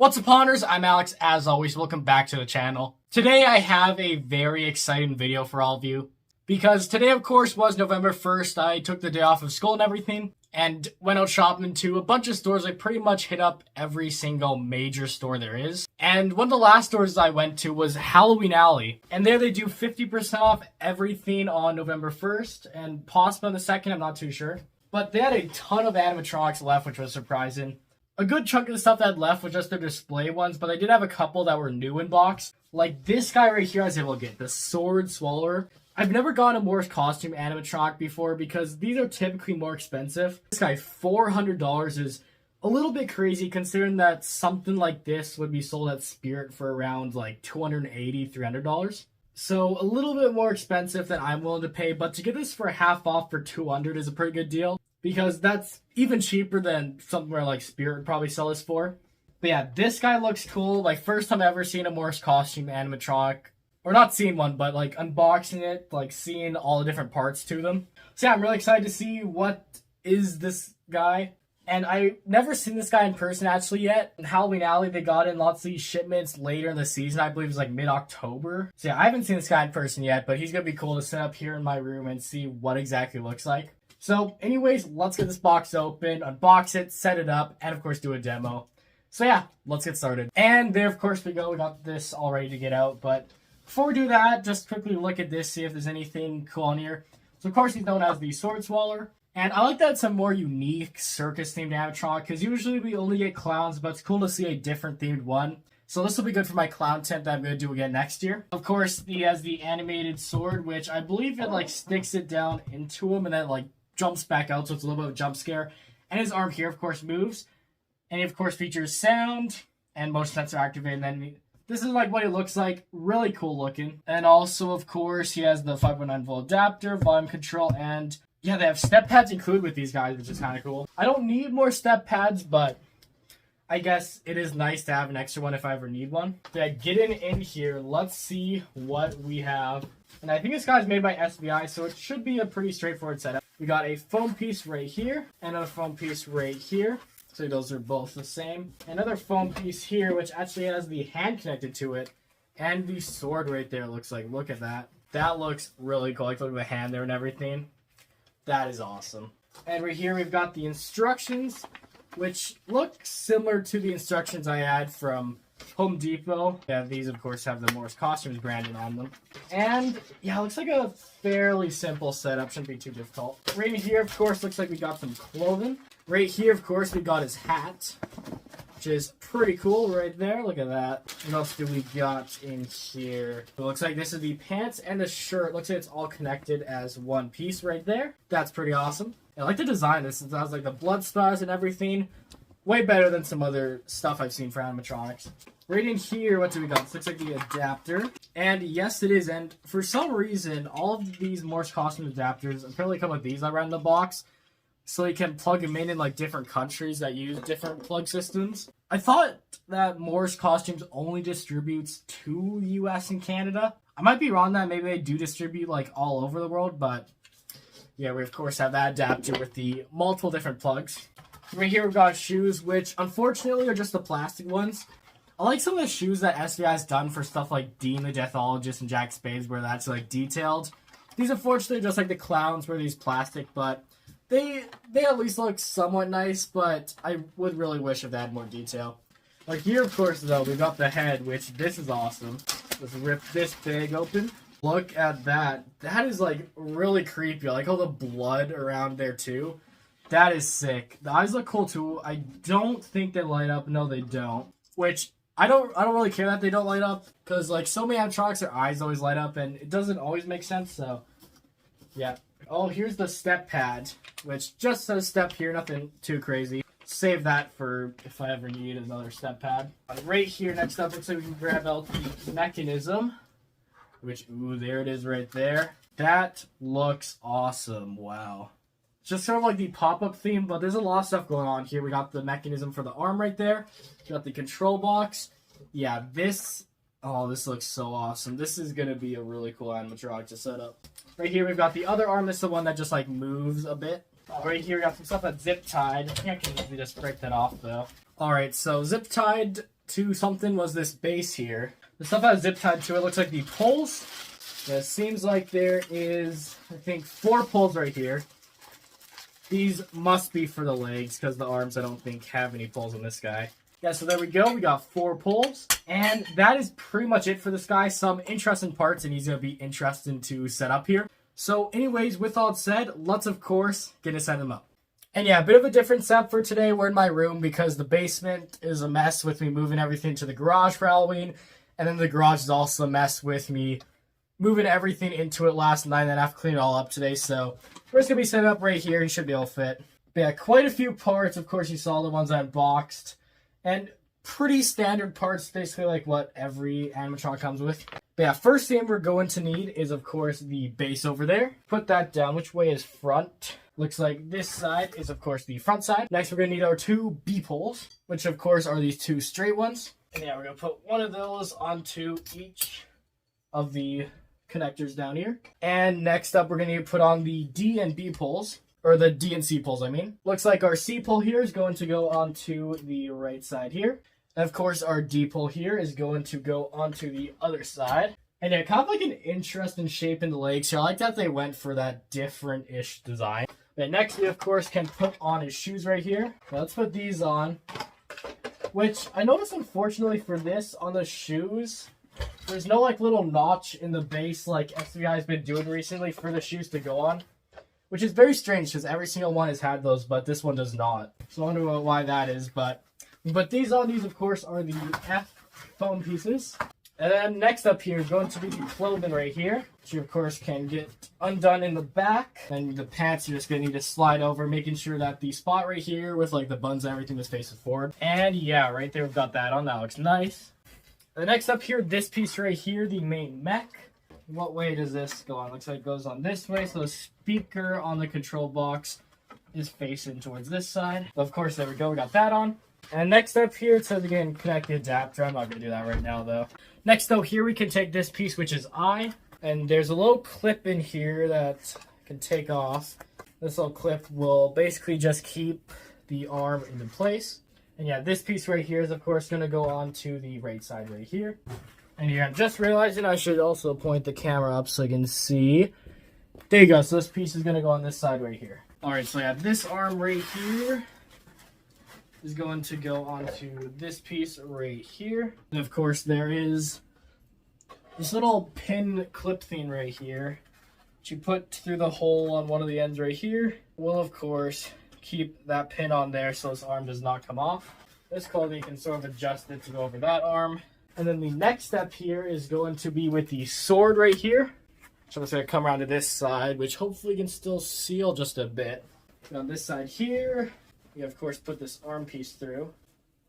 What's up, Ponders? I'm Alex. As always, welcome back to the channel. Today I have a very exciting video for all of you. Because today, of course, was November 1st. I took the day off of school and everything and went out shopping to a bunch of stores. I pretty much hit up every single major store there is. And one of the last stores I went to was Halloween Alley. And there they do 50% off everything on November 1st and possibly on the 2nd, I'm not too sure. But they had a ton of animatronics left, which was surprising. A good chunk of the stuff that left was just their display ones, but they did have a couple that were new in box. Like this guy right here I was able to get, the Sword Swallower. I've never gotten a Morse costume animatronic before because these are typically more expensive. This guy, $400 is a little bit crazy considering that something like this would be sold at Spirit for around like $280, $300. So a little bit more expensive than I'm willing to pay, but to get this for half off for $200 is a pretty good deal because that's even cheaper than somewhere like Spirit would probably sell this for. But yeah, this guy looks cool. Like first time I've ever seen a Morse costume animatronic. Or not seeing one, but like unboxing it, like seeing all the different parts to them. So yeah, I'm really excited to see what is this guy. And I've never seen this guy in person actually yet. In Halloween Alley, they got in lots of these shipments later in the season. I believe it was like mid-October. So yeah, I haven't seen this guy in person yet, but he's going to be cool to set up here in my room and see what exactly it looks like. So anyways, let's get this box open, unbox it, set it up, and of course do a demo. So yeah, let's get started. And there, of course, we go. We got this all ready to get out, but before we do that, just quickly look at this, see if there's anything cool on here. So, of course, he's known as the Sword Swallower. And I like that it's a more unique circus-themed animatronic, because usually we only get clowns, but it's cool to see a different themed one. So this will be good for my clown tent that I'm going to do again next year. Of course, he has the animated sword, which I believe it, like, sticks it down into him and then, like, jumps back out, so it's a little bit of a jump scare. And his arm here, of course, moves. And he, of course, features sound and motion sensor activated, and then this is like what it looks like. Really cool looking. And also, of course, he has the 5.9 volt adapter, volume control, and yeah, they have step pads included with these guys, which is kind of cool. I don't need more step pads, but I guess it is nice to have an extra one if I ever need one. Yeah, getting in here, let's see what we have. And I think this guy's made by SBI, so it should be a pretty straightforward setup. We got a foam piece right here, and a foam piece right here. So those are both the same. Another foam piece here, which actually has the hand connected to it. And the sword right there looks like, look at that. That looks really cool. Like, look at the hand there and everything. That is awesome. And right here we've got the instructions, which look similar to the instructions I had from Home Depot. Yeah, these, of course, have the Morse Costumes branding on them. And, yeah, it looks like a fairly simple setup. Shouldn't be too difficult. Right here, of course, looks like we got some clothing. Right here, of course, we got his hat, which is pretty cool right there. Look at that. What else do we got in here? It looks like this is the pants and the shirt. Looks like it's all connected as one piece right there. That's pretty awesome. I like the design. This has like the blood splatters and everything. Way better than some other stuff I've seen for animatronics. Right in here, what do we got? This looks like the adapter. And yes, it is. And for some reason, all of these Morse costume adapters apparently come with these I read in the box. So you can plug them in like different countries that use different plug systems. I thought that Morse Costumes only distributes to US and Canada. I might be wrong that maybe they do distribute like all over the world, but yeah, we of course have that adapter with the multiple different plugs. Right here we've got shoes, which unfortunately are just the plastic ones. I like some of the shoes that SBI has done for stuff like Dean the Deathologist and Jack Spades, where that's like detailed. These unfortunately are just like the clowns where these plastic, but They at least look somewhat nice, but I would really wish if they had more detail. Like here, of course, though, we got the head, which this is awesome. Let's rip this bag open. Look at that. That is, like, really creepy. I like all the blood around there, too. That is sick. The eyes look cool, too. I don't think they light up. No, they don't. Which, I don't really care that they don't light up, because, like, so many animatronics, their eyes always light up, and it doesn't always make sense, so, yeah. Oh, here's the step pad, which just says step here, nothing too crazy. Save that for if I ever need another step pad. Right here, next up, looks like we can grab out the mechanism, which, ooh, there it is right there. That looks awesome, wow. It's just sort of like the pop-up theme, but there's a lot of stuff going on here. We got the mechanism for the arm right there. We got the control box. Yeah, this looks so awesome. This is going to be a really cool animatronic to set up. Right here, we've got the other arm. This is the one that just, like, moves a bit. Right here, we got some stuff that's zip-tied. I think I can easily just break that off, though. Alright, so zip-tied to something was this base here. The stuff has zip tied to it. Looks like the poles. Yeah, it seems like there is, I think, 4 poles right here. These must be for the legs because the arms I don't think have any poles on this guy. Yeah, so there we go. We got 4 poles. And that is pretty much it for this guy. Some interesting parts, and he's going to be interesting to set up here. So anyways, with all said, let's of course get to set him up. And yeah, a bit of a different setup for today. We're in my room because the basement is a mess with me moving everything to the garage for Halloween. And then the garage is also a mess with me moving everything into it last night, and then I have to clean it all up today. So we're just going to be set up right here. He should be able to fit. But yeah, quite a few parts. Of course, you saw the ones I unboxed. And pretty standard parts, basically like what every animatronic comes with. But yeah, first thing we're going to need is, of course, the base over there. Put that down. Which way is front? Looks like this side is, of course, the front side. Next, we're going to need our 2 B-poles, which, of course, are these 2 straight ones. And yeah, we're going to put one of those onto each of the connectors down here. And next up, we're going to put on the D and B poles, or the D and C poles, I mean. Looks like our C pole here is going to go onto the right side here. And of course, our D pole here is going to go onto the other side. And yeah, kind of like an interesting shape in the legs here. I like that they went for that different-ish design. And next, we of course can put on his shoes right here. Now, let's put these on. Which I noticed, unfortunately, for this on the shoes, there's no like little notch in the base like SVI has been doing recently for the shoes to go on, which is very strange because every single one has had those, but this one does not. So I wonder why that is. But these of course are the F foam pieces. And then next up here is going to be the clothing right here, which you of course can get undone in the back. And the pants you're just gonna need to slide over, making sure that the spot right here with like the buttons and everything is facing forward. And yeah, right there we've got that on. That looks nice. The next up here, this piece right here, the main mech. What way does this go on? Looks like it goes on this way. So the speaker on the control box is facing towards this side. Of course, there we go. We got that on. And next up here, it says again, connect the adapter. I'm not going to do that right now, though. Next, though, here we can take this piece, which is I. And there's a little clip in here that I can take off. This little clip will basically just keep the arm into place. And yeah, this piece right here is, of course, going to go on to the right side right here. And here, I'm just realizing I should also point the camera up so you can see. There you go. So this piece is going to go on this side right here. All right, so yeah, this arm right here is going to go onto this piece right here. And of course, there is this little pin clip thing right here, which you put through the hole on one of the ends right here. Will, of course, keep that pin on there so this arm does not come off. This clothing, you can sort of adjust it to go over that arm. And then the next step here is going to be with the sword right here. So I'm just going to come around to this side, which hopefully can still seal just a bit. And on this side here, you of course put this arm piece through,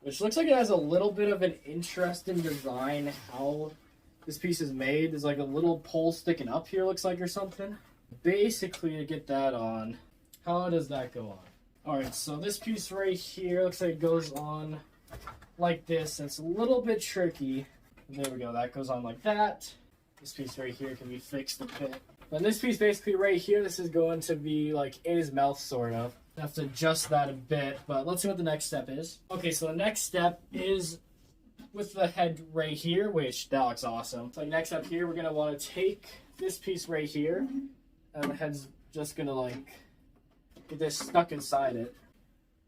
which looks like it has a little bit of an interesting design. How this piece is made, there's like a little pole sticking up here, looks like, or something. Basically, to get that on, how does that go on? All right, so this piece right here looks like it goes on like this. It's a little bit tricky. There we go, that goes on like that. This piece right here can be fixed a bit. But this piece basically right here, this is going to be like in his mouth, sort of. I have to adjust that a bit, but let's see what the next step is. Okay, so the next step is with the head right here, which that looks awesome. So next up here, we're gonna want to take this piece right here, and the head's just gonna like get this stuck inside it.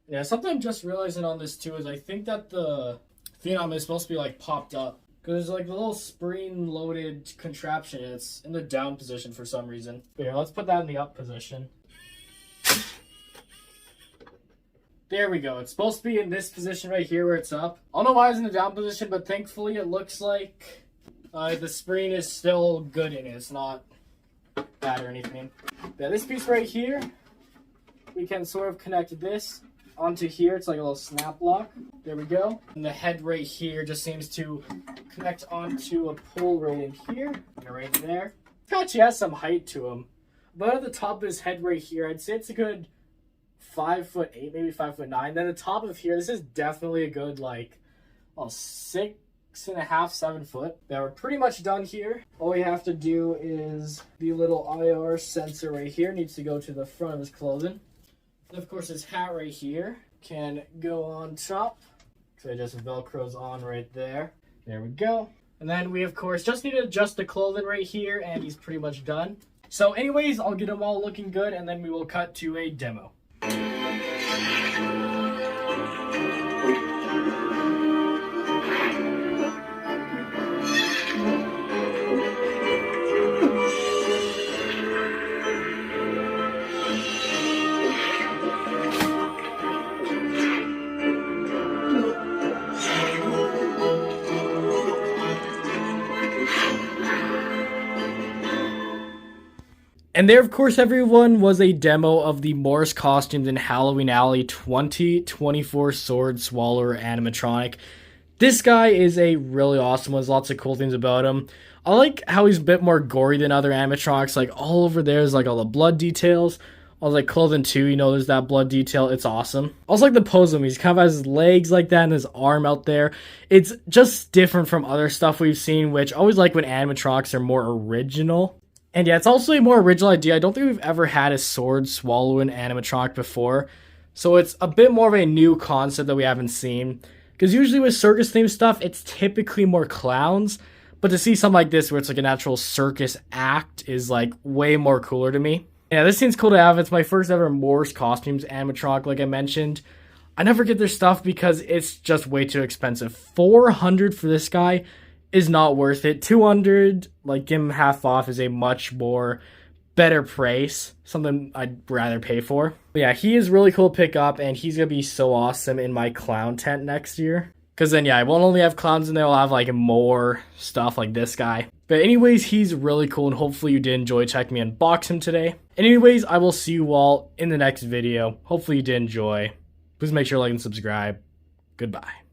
Yeah, something I'm just realizing on this too is I think that the phenom is supposed to be like popped up, because there's like a little spring-loaded contraption. It's in the down position for some reason. But here, let's put that in the up position. There we go. It's supposed to be in this position right here where it's up. I don't know why it's in the down position, but thankfully it looks like the spring is still good in it. It's not bad or anything. Yeah, this piece right here, we can sort of connect this onto here. It's like a little snap lock. There we go. And the head right here just seems to connect onto a pole right in here. Right there. It actually has some height to him. But at the top of his head right here, I'd say it's a good 5'8", maybe 5'9". Then the top of here, this is definitely a good like 6.5, 7 foot. Now we're pretty much done here. All we have to do is the little IR sensor right here needs to go to the front of his clothing. And of course, his hat right here can go on top. So it just velcros on right there. There we go. And then we, of course, just need to adjust the clothing right here, and he's pretty much done. So anyways, I'll get them all looking good, and then we will cut to a demo. And there, of course, everyone, was a demo of the Morris Costumes in Halloween Alley 2024 Sword Swallower animatronic. This guy is a really awesome one. There's lots of cool things about him. I like how he's a bit more gory than other animatronics. Like, all over there's like all the blood details. I was like, clothing too, you know, there's that blood detail. It's awesome. Also like the pose of him. He's kind of has his legs like that and his arm out there. It's just different from other stuff we've seen, which I always like when animatronics are more original. And yeah, it's also a more original idea. I don't think we've ever had a sword swallowing animatronic before. So it's a bit more of a new concept that we haven't seen. Because usually with circus themed stuff, it's typically more clowns. But to see something like this where it's like an actual circus act is like way more cooler to me. Yeah, this seems cool to have. It's my first ever Morris Costumes animatronic, like I mentioned. I never get their stuff because it's just way too expensive. $400 for this guy is not worth it. $200, like give him half off, is a much more better price. Something I'd rather pay for. But yeah, he is really cool to pick up, and he's gonna be so awesome in my clown tent next year. Because then yeah, I won't only have clowns in there, I'll have like more stuff like this guy. But anyways, he's really cool, and hopefully you did enjoy checking me unbox him today. Anyways, I will see you all in the next video. Hopefully you did enjoy. Please make sure to like and subscribe. Goodbye.